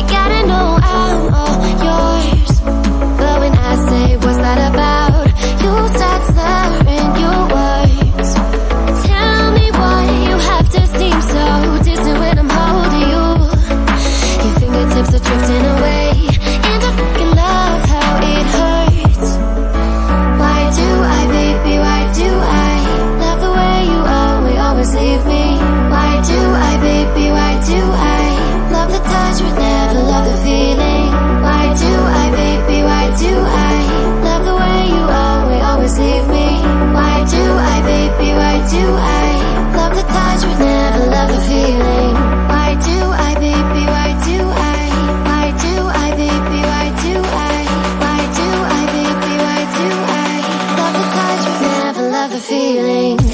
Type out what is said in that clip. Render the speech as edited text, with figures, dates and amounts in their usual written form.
gotta know I'm all yours. But when I say what's that about, you start slurring your words. Tell me why you have to seem so distant when I'm holding you. Your fingertips are drifting away, and I fucking love how it hurts. Why do I, baby, why do I love the way you always leave me? Why do I, baby, why do I love the touch but never love the feeling? Why do I, baby, why do I love the way you always leave me? Why do I, baby, why do I love the touch but never love the feeling? Why do I, baby, why do I? Why do I, baby, why do I? Why do I, baby, why do I love the touch but never love the feeling?